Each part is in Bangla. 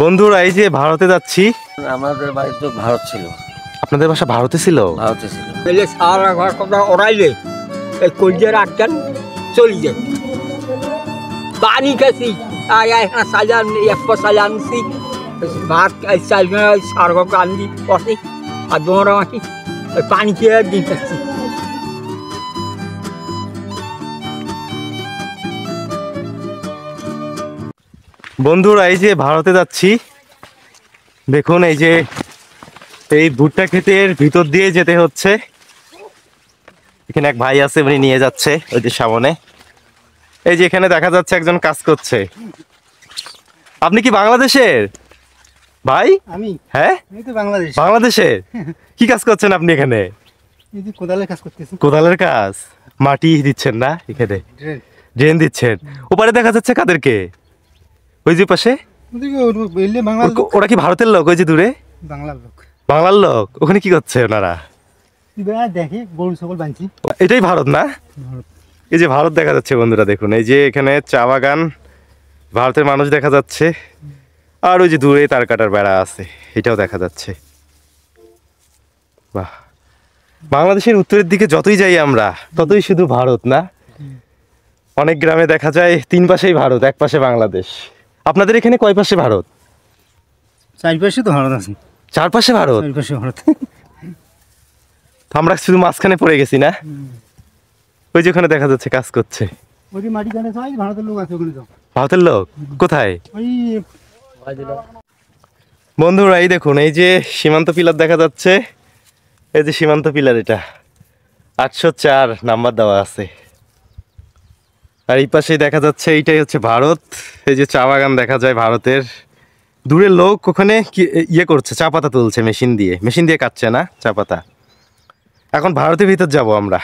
বন্ধুরা এই যে ভারতে যাচ্ছি। আমাদের বাড়ি তো ভারত ছিল। আপনাদের বাসা ভারতে ছিল? ভারতে ছিল। এলে সারা ঘর কথা ওড়াইলে এই কলজের আটকান চলে যায়। পানি খেয়েছি আর এখানে সাজান এক সাজা আনছি ভাত চাল সার ঘর আনছি বসে আর দোমরা মাছি পানি খেয়ে দিন খাচ্ছি। বন্ধুরা এই যে ভারতে যাচ্ছি, দেখুন এই যে এই ভুট্টা ক্ষেতের ভিতর দিয়ে যেতে হচ্ছে। এখানে এক ভাই আছে, উনি নিয়ে যাচ্ছে ওই যে সামনে। এই যে এখানে দেখা যাচ্ছে একজন কাজ করছে। আপনি কি বাংলাদেশের ভাই? আমি হ্যাঁ, আমি তো বাংলাদেশ। বাংলাদেশের। কি কাজ করছেন আপনি এখানে? এই যে কোদালের কাজ করতেছি। কোদালের কাজ, মাটি দিচ্ছেন না এখানে? ড্রেন। ড্রেন দিচ্ছেন। ওপারে দেখা যাচ্ছে কাদেরকে? ওই যে পাশে ওদিকে বললে বাংলার লোক। ওরা কি ভারতের লোক? ওই যে দূরে বাংলার লোক। বাংলার লোক। ওখানে কি করছে ওনারা? দেখে গরু ছাগল বাঁধছি। এটাই ভারত না? ভারত। এই যে ভারত দেখা যাচ্ছে বন্ধুরা, দেখুন এই যে এখানে চা বাগান, ভারতের মানুষ দেখা যাচ্ছে। আর ওই যে দূরে তার কাটার বেড়া আছে, এটাও দেখা যাচ্ছে। বাহ, বাংলাদেশের উত্তরের দিকে যতই যাই আমরা ততই শুধু ভারত না? অনেক গ্রামে দেখা যায় তিন পাশেই ভারত, এক পাশে বাংলাদেশ। আপনাদের এখানে কয় পাশে ভারত? চারপাশে তো ভারত আছে। চারপাশে ভারত? চারপাশে ভারত। আমরা শুধু মাঝখানে পড়ে গেছি না? ওই যে ওখানে দেখা যাচ্ছে কাজ করছে। ওই যে মাটি কাটে সবাই ভারতের লোক আছে ওখানে যাও। ভারতের লোক কোথায়? ওই বন্ধুরা এই দেখুন এই যে সীমান্ত পিলার দেখা যাচ্ছে। এই যে সীমান্ত পিলার, এটা 804 নাম্বার দেওয়া আছে। আর এই পাশেই দেখা যাচ্ছে এইটাই হচ্ছে ভারত। এই যে চা বাগান দেখা যায় ভারতের। দূরের লোক ওখানে কি ইয়ে করছে, চা পাতা তুলছে মেশিন দিয়ে কাটছে না চা পাতা। এখন ভারতের ভিতর যাব আমরা।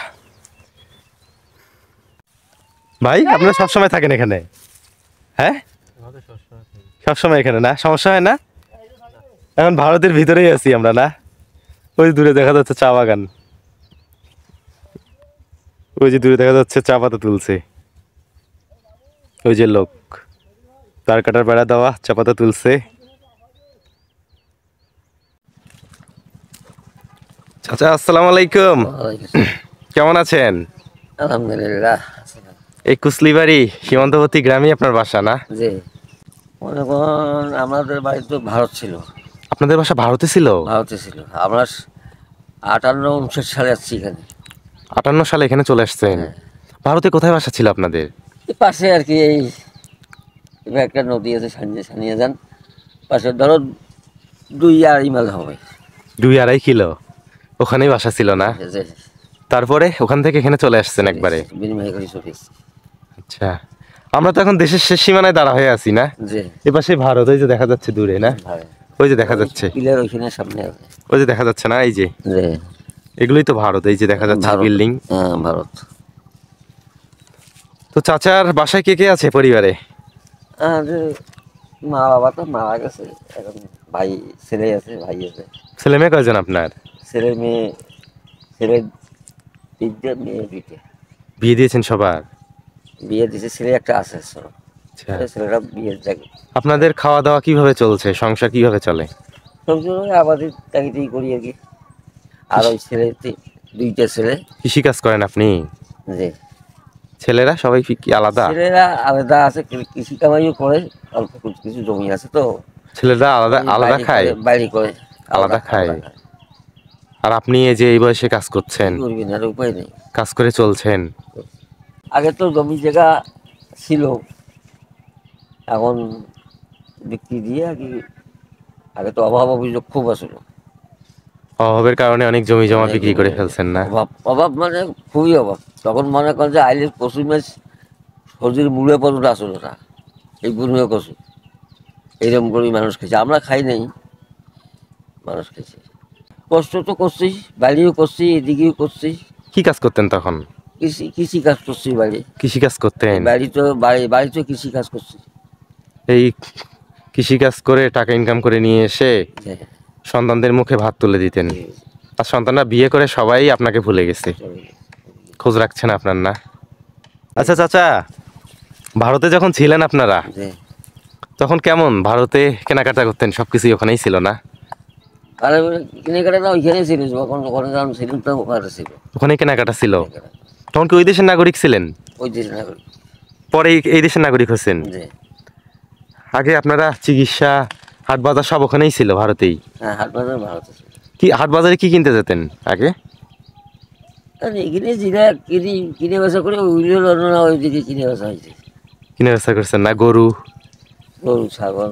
ভাই আপনারা সবসময় থাকেন এখানে? হ্যাঁ, সবসময় এখানে না? সমস্যা হয় না? এখন ভারতের ভিতরেই আছি আমরা না? ওই দূরে দেখা যাচ্ছে চা বাগান, ওই যে দূরে দেখা যাচ্ছে চা পাতা তুলছে। ওই যে লোক, তার কাটার বেড়া দেওয়া, চা পাতা তুলছে। চাচা আসসালামু আলাইকুম, কেমন আছেন? আলহামদুলিল্লাহ। এই কুসলিবাড়ি সীমান্তবর্তী গ্রামে আপনার বাসা না? জি। মনে করুন আমাদের বাড়ি তো ভারত ছিল। আপনাদের বাসা ভারতে ছিল? ভারতে ছিল। আমরা 58-59 সালে আসছি এখানে। 58 সালে এখানে চলে আসছেন? ভারতে কোথায় বাসা ছিল আপনাদের? এই পাশে আর কি, এই এবার একটা নদী আছে সানিয়ে যান, পাশে ধরো 2-2.5 মাইল হবে। 2-2.5 কিলো ওখানেই বাসা ছিল না? যে তারপরে ওখান থেকে এখানে চলে আসছেন একবারে? বিনিময় করে চলে এসেছি। আচ্ছা, আমরা তো এখন দেশের শেষ সীমানায় দাঁড়া হয়ে আছি না? যে এপাশে ভারত, ওই যে দেখা যাচ্ছে দূরে না? ওই যে দেখা যাচ্ছে, পিলার ওইখানে সামনে আছে। ওই যে দেখা যাচ্ছে না, এই যে যে এগুলোই তো ভারত। এই যে দেখা যাচ্ছে ভারত। বিল্ডিং। হ্যাঁ, ভারত। তো চাচার বাসায় কে কে আছে পরিবারে? আর মা বাবা তো মারা গেছে, এখন ভাই ছেলে আছে, ভাই আছে। ছেলে মেয়ে কয়জন আপনার? ছেলে মেয়ে, ছেলে 3টে, মেয়ে 2টে। বিয়ে দিয়েছেন সবার? বিয়ে দিছে, ছেলে একটা আছে। আচ্ছা, ছেলেটা বিয়ের জায়গা। আপনাদের খাওয়া দাওয়া কিভাবে চলছে, সংসার কিভাবে চলে? সবসময় আবাদের চাকরি করি আর কি। আর ওই ছেলে 2টে ছেলে। কৃষি কাজ করেন আপনি? যে ছেলেরা সবাই কি আলাদা? ছেলেরা আলাদা আছে, কৃষি কামাইও করে, অল্প কিছু জমি আছে তো। ছেলেরা আলাদা আলাদা খায়? বাইরে করে আলাদা খায়। আর আপনি এই যে এই বয়সে কাজ করছেন, করবি না, আর উপায় নেই। কাজ করে চলছেন? আগে তো জমি জায়গা ছিল, এখন বিক্রি দিয়ে আর কি। আগে তো অভাব অভিযোগ খুব আসলো। অভাবের কারণে অনেক জমি জমা বিক্রি করে ফেলছেন না? অভাব মানে খুবই অভাব। তখন মনে করেন যে আইলে কচু মাছ সবজির মূলে পর্যন্ত আসলো না, এই বুনুয়ে কচু এইরকম করেই মানুষ খেয়েছে। আমরা খাই নাই, মানুষ খেয়েছে। কষ্ট তো করছি, বাড়িও করছি, এদিকেও করছি। কি কাজ করতেন তখন? কৃষি কাজ করছি, বাড়ি কৃষি কাজ করতেন? বাড়িতে কৃষি কাজ করছি। এই কৃষি কাজ করে টাকা ইনকাম করে নিয়ে এসে সন্তানদের মুখে ভাত তুলে দিতেন। আর সন্তানরা বিয়ে করে সবাই আপনাকে ভুলে গেছে, খোঁজ রাখছেন আপনার না? আচ্ছা চাচা, ভারতে যখন ছিলেন আপনারা, তখন কেমন ভারতে কেনাকাটা করতেন? সবকিছুই ওখানেই ছিল না? আর কেনাকাটা না ওইখানে ছিল, যখন ওখানে যখন ছিলাম তো ওখানে ছিল ওখানেই কেনাকাটা ছিল। কেনাকাটা। তখন কি ওই দেশের নাগরিক ছিলেন? ওই দেশে না করি পরে এই দেশের নাগরিক হচ্ছেন? যে আগে আপনারা চিকিৎসা, হাট বাজার সব ওখানেই ছিল ভারতেই? হ্যাঁ, হাট বাজার ভারত আছে। কি হাট বাজারে কি কিনতে যেতেন আগে? আর এখানে যেটা কিনে বেচা করে ওইগুলো না, ওইদিকে কিনে বেচা হয়েছে। কিনে ব্যবসা করছেন না? গরু? গরু, ছাগল।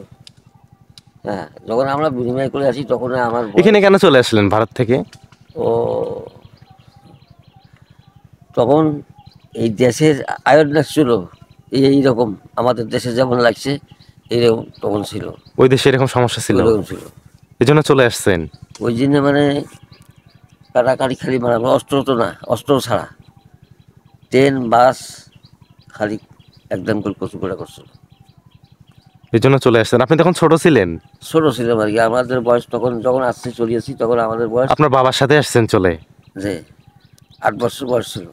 হ্যাঁ, যখন আমরা বিনিময় করে আসি তখন আমার এখানে কেন চলে আসলেন ভারত থেকে? ও তখন এই দেশের আয়ন লাগছিল এইরকম, আমাদের দেশে যেমন লাগছে এইরকম তখন ছিল, ওই দেশে এরকম সমস্যা ছিল, ওইরকম ছিল। এই জন্য চলে আসছেন? ওই জন্য মানে কাটাকাটি খালি মানে অস্ত্র তো না, অস্ত্র ছাড়া ট্রেন বাস খালি একদম করে প্রচুর করে করছিল। এই জন্য চলে আসছেন। আপনি তখন ছোট ছিলেন? ছোট ছিলাম আর কি, আমাদের বয়স তখন যখন আসছি চলিয়েছি তখন আমাদের বয়স আপনার বাবার সাথে আসছেন চলে? যে 8 বছর বয়স ছিল।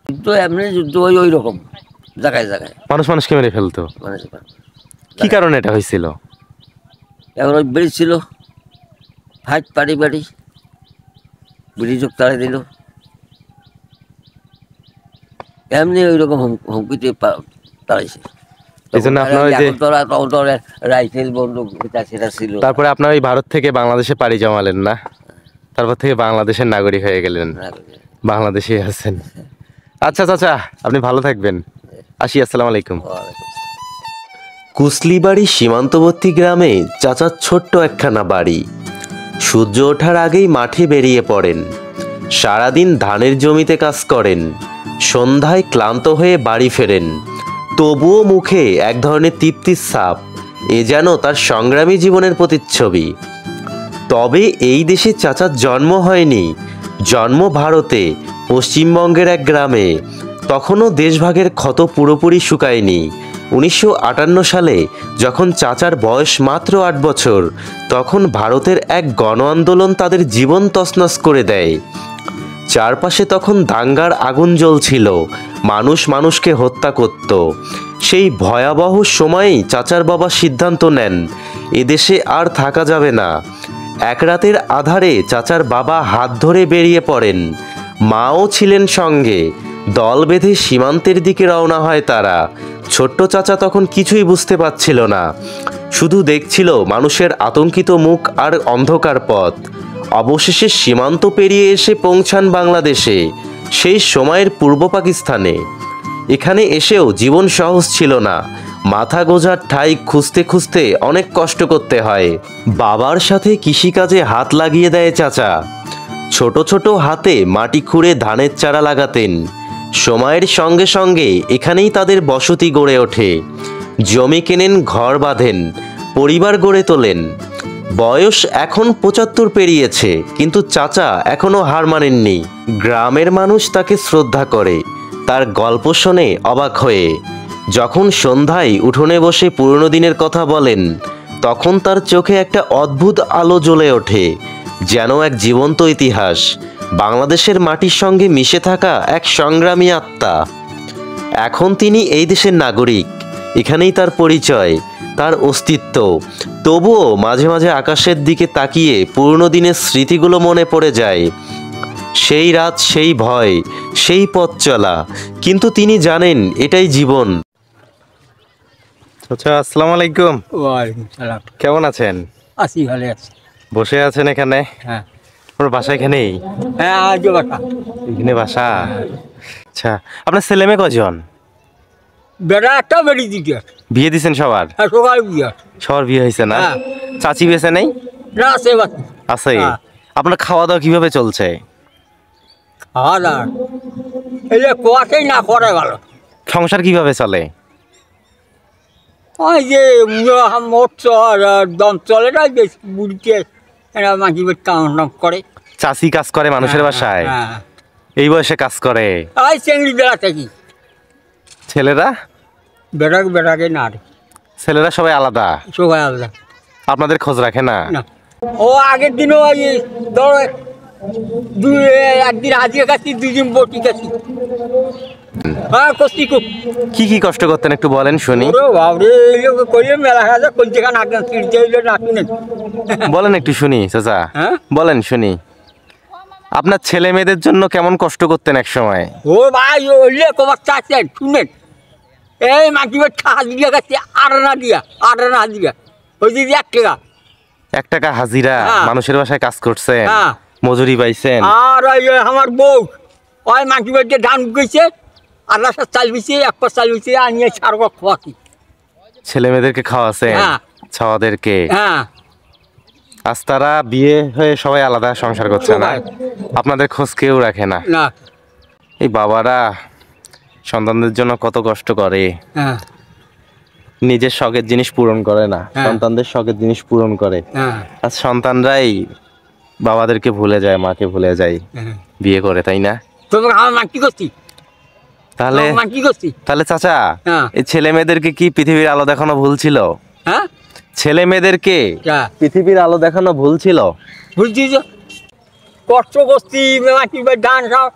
কিন্তু এমনি যুদ্ধ ওই রকম জায়গায় জায়গায় মানুষ মানুষকে মেরে ফেলতো? মানে কি কারণে এটা হয়েছিল? এখন ওই বেড়ি ছিল ফাইট পাড়ি বাড়ি বিড়ি যোগ তাড়ে দিল, এমনি ওই রকম হুমকিতে তাড়াইছে। এই জন্য আপনার ওই যে তখন তো রাইফেল বন্দুক এটা সেটা ছিল। তারপরে আপনার ওই ভারত থেকে বাংলাদেশে পাড়ি জমালেন না? তারপর থেকে বাংলাদেশের নাগরিক হয়ে গেলেন, বাংলাদেশে আছেন। আচ্ছা চাচা, আপনি ভালো থাকবেন। আসি, আসসালামু আলাইকুম। কুসলিবাড়ি সীমান্তবর্তী গ্রামে চাচার ছোট্ট একখানা বাড়ি। সূর্য ওঠার আগেই মাঠে বেরিয়ে পড়েন, সারাদিন ধানের জমিতে কাজ করেন, সন্ধ্যায় ক্লান্ত হয়ে বাড়ি ফেরেন। তবুও মুখে এক ধরনের তৃপ্তির ছাপ, এ যেন তার সংগ্রামী জীবনের প্রতিচ্ছবি। তবে এই দেশে চাচার জন্ম হয়নি, জন্ম ভারতে, পশ্চিমবঙ্গের এক গ্রামে। তখনও দেশভাগের ক্ষত পুরোপুরি শুকায়নি। 1958 সালে যখন চাচার বয়স মাত্র 8 বছর, তখন ভারতের এক গণ আন্দোলন তাদের জীবন তছনছ করে দেয়। চারপাশে তখন দাঙ্গার আগুন জ্বলছিল, মানুষ মানুষকে হত্যা করত। সেই ভয়াবহ সময়েই চাচার বাবা সিদ্ধান্ত নেন, এদেশে আর থাকা যাবে না। এক রাতের আধারে চাচার বাবা হাত ধরে বেরিয়ে পড়েন, মাও ছিলেন সঙ্গে। দল বেঁধে সীমান্তের দিকে রওনা হয় তারা। ছোট্ট চাচা তখন কিছুই বুঝতে পারছিল না, শুধু দেখছিল মানুষের আতঙ্কিত মুখ আর অন্ধকার পথ। অবশেষে সীমান্ত পেরিয়ে এসে পৌঁছান বাংলাদেশে, সেই সময়ের পূর্ব পাকিস্তানে। এখানে এসেও জীবন সহজ ছিল না, মাথা গোঁজার ঠাঁই খুঁজতে খুঁজতে অনেক কষ্ট করতে হয়। বাবার সাথে কৃষিকাজে হাত লাগিয়ে দেয় চাচা। ছোট ছোট হাতে মাটি খুঁড়ে ধানের চারা লাগাতেন। সময়ের সঙ্গে সঙ্গে এখানেই তাদের বসতি গড়ে ওঠে। জমি কেনেন, ঘর বাঁধেন, পরিবার গড়ে তোলেন। বয়স এখন 75 পেরিয়েছে, কিন্তু চাচা এখনো হার মানেননি। গ্রামের মানুষ তাকে শ্রদ্ধা করে, তার গল্প শোনে অবাক হয়ে। যখন সন্ধ্যায় উঠোনে বসে পুরনো দিনের কথা বলেন, তখন তার চোখে একটা অদ্ভুত আলো জ্বলে ওঠে, যেন এক জীবন্ত ইতিহাস, বাংলাদেশের মাটির সঙ্গে মিশে থাকা এক সংগ্রামী আত্মা। এখন তিনি এই দেশের নাগরিক, এখানেই তার পরিচয়, তার অস্তিত্ব। তবুও মাঝে মাঝে আকাশের দিকে তাকিয়ে পুরনো দিনের স্মৃতিগুলো মনে পড়ে যায়। সেই রাত, সেই ভয়, সেই পথ চলা, কিন্তু তিনি জানেন এটাই জীবন। আচ্ছা, আসসালামু আলাইকুম। ওয়ালাইকুম সালাম। কেমন আছেন? আছি, ভালো আছি। বসে আছেন এখানে? হ্যাঁ আপনার বাসা এখানেই? হ্যাঁ, আজ বাটা এখানে বাসা। আচ্ছা, আপনার ছেলে মেয়ে কজন? বেড়া একটা বেড়ি দিতে বিয়ে দিছেন সবার? হ্যাঁ, সকাল বিয়ে। সবার বিয়ে হয়েছে না? হ্যাঁ। চাচি বেঁচে নেই? না, আছে বাকি। আছে। হ্যাঁ। আপনার খাওয়া দাওয়া কিভাবে চলছে? খাওয়া দাওয়া এই যে কোয়াতেই না করে ভালো। সংসার কিভাবে চলে? ওই যে মোট দম চলে না, বেশ বুড়িতে এরা মাঝি বেশ কাম করে। চাচি কাজ করে মানুষের বাসায়? হ্যাঁ, এই বয়সে কাজ করে? ওই চেংড়ি বেড়া থাকি। ছেলেরা? বেড়াকে না রে, ছেলেরা সবাই আলাদা? সবাই আলাদা। আপনাদের খোঁজ রাখে না? না, ও আগের দিনও ওই ধরো একদিন হাজিয়ে গেছি, 2 দিন বটি গেছি। হ্যাঁ কষ্টি খুব। কি কি কষ্ট করতেন একটু বলেন শুনি। ওরে বাবরে এই লোক করলে মেলা হাজার কোন জায়গা নাচন চিড়তে হইলে নাচুন। বলেন একটু শুনি চাচা, হ্যাঁ? বলেন শুনি। আপনার ছেলে মেয়েদের জন্য কেমন কষ্ট করতেন এক সময়? ও ভাই ওইলে কবার চাচ্ছেন শুনেন, এই মাটিবার হাজিরা কাছে আড়ানা দিয়া ওই দিদি 1 টাকা। 1 টাকা হাজিরা? হ্যাঁ। মানুষের বাসায় কাজ করছেন, হ্যাঁ। মজুরি পাইছেন? আর ওই আমার বউ ওই মাটিবার যে ধান গেছে আধা সব চাল বিছে 1 পা চাল বিছে আনিয়ে সার খাওয়াছি। ছেলে মেয়েদেরকে খাওয়াছেন, হ্যাঁ। ছাওয়াদেরকে? হ্যাঁ আজ তারা বিয়ে হয়ে সবাই আলাদা সংসার করছে না, সবাই। আপনাদের খোঁজ কেউ রাখে না। না। এই বাবারা সন্তানদের জন্য কত কষ্ট করে, হ্যাঁ নিজের শখের জিনিস পূরণ করে না, হ্যাঁ। সন্তানদের শখের জিনিস পূরণ করে। হ্যাঁ আর সন্তানরাই বাবাদেরকে ভুলে যায়, মাকে ভুলে যায়, হ্যাঁ। বিয়ে করে, তাই না? তোমার আমার মাটি করছি, তাহলে মাটি করছি। তাহলে চাচা, হ্যাঁ। এই ছেলে মেয়েদেরকে কি পৃথিবীর আলো দেখানো ভুল ছিল? হ্যাঁ ছেলে মেয়েদেরকে হ্যাঁ পৃথিবীর আলো দেখানো ভুল ছিল? বুঝছি যে কষ্ট করছি, মাটিবার ধান সব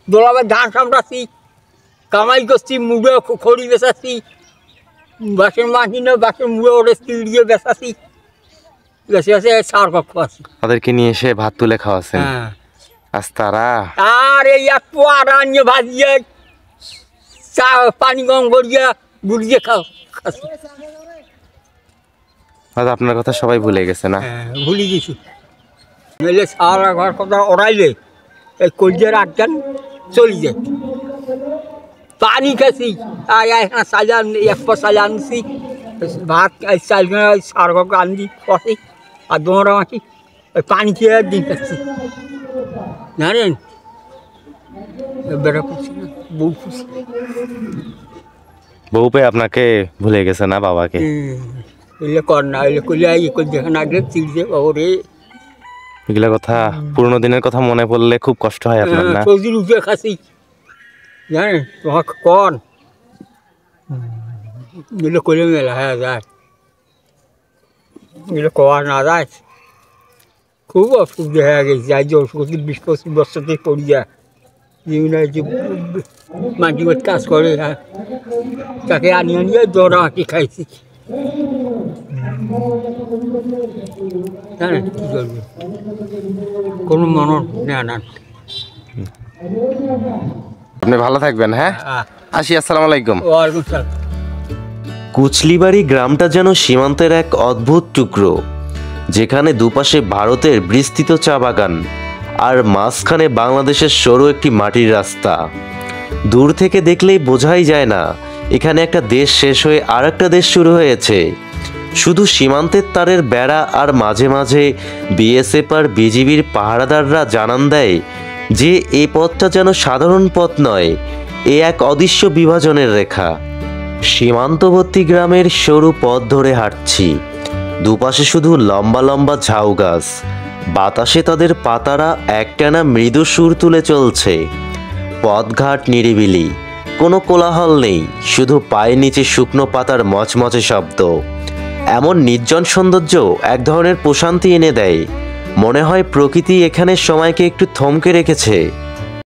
দোলাবার ধান সামটাচ্ছি, কামাই করছি, মুড়ে খড়ি বেচাচ্ছি, বাসের মাটি না বাসের মুড়ে ওরে চিড়িয়ে বেচাচ্ছি, বেশি বেশি সার খাওয়াচ্ছি। তাদেরকে নিয়ে এসে ভাত তুলে খাওয়াছেন। হ্যাঁ আজ তারা আর এই এক পোয়ার আনিয়ে ভাজিয়ে চা পানি গরম করিয়ে গুড়িয়ে খাচ্ছি। হয়তো আপনার কথা সবাই ভুলে গেছে না? হ্যাঁ ভুলে গেছি। মেলে সারা ঘর কথা ওড়াইলে এই কলজের আটকান চলে যায়। পানি খাচ্ছি আর এখানে সাজা 1 পা চাল আনছি, ভাত চাল সার ঘর আনছি কষি আর দোমরা মাছি ওই পানি খেয়ে দিন খাচ্ছি। জানেন বেড়া করছি না, বউ খুশি। বউ পেয়ে আপনাকে ভুলে গেছে না বাবাকে? এলে কর না, এলে করলে যেখানে আগে চিড়ছে বাবরে। এগুলা কথা, পুরোনো দিনের কথা মনে পড়লে খুব কষ্ট হয় আপনার না? সবজির উঠে খাসি জানেন তোমাকে কন এগুলো করলে মেলা হয়ে যায়, এগুলো করা না যায়। খুব অসুবিধা হয়ে গেছে, যাই যে ওষুধ 20-25 বছরতে পড়ি যায়। জীবনে যে মাটি কাজ করে তাকে আনিয়ে দৌড়া মাটি খাইছি। জানেন কী করবে, কোনো মনন নেয় না। আপনি ভালো থাকবেন, হ্যাঁ? আসি, আসসালামু আলাইকুম। ওয়ালাইকুম সালাম। কুচলিবাড়ি গ্রামটা যেন সীমান্তের এক অদ্ভুত টুকরো, যেখানে দুপাশে ভারতের বিস্তৃত চা বাগান আর মাঝখানে বাংলাদেশের সরু একটি মাটির রাস্তা। দূর থেকে দেখলেই বোঝাই যায় না এখানে একটা দেশ শেষ হয়ে আর একটা দেশ শুরু হয়েছে। শুধু সীমান্তের তারের বেড়া আর মাঝে মাঝে বিএসএফ আর বিজিবির পাহারাদাররা জানান দেয় যে এই পথটা যেন সাধারণ পথ নয়, এ এক অদৃশ্য বিভাজনের রেখা। সীমান্তবর্তী গ্রামের সরু পথ ধরে হাঁটছি, দুপাশে শুধু লম্বা লম্বা ঝাউ গাছ, বাতাসে তাদের পাতারা একটানা মৃদু সুর তুলে চলছে। পথঘাট নিরিবিলি, কোনো কোলাহল নেই, শুধু পায়ের নিচে শুকনো পাতার মচমচে শব্দ। এমন নির্জন সৌন্দর্য এক ধরনের প্রশান্তি এনে দেয়, মনে হয় প্রকৃতি এখানে সময়কে একটু থমকে রেখেছে।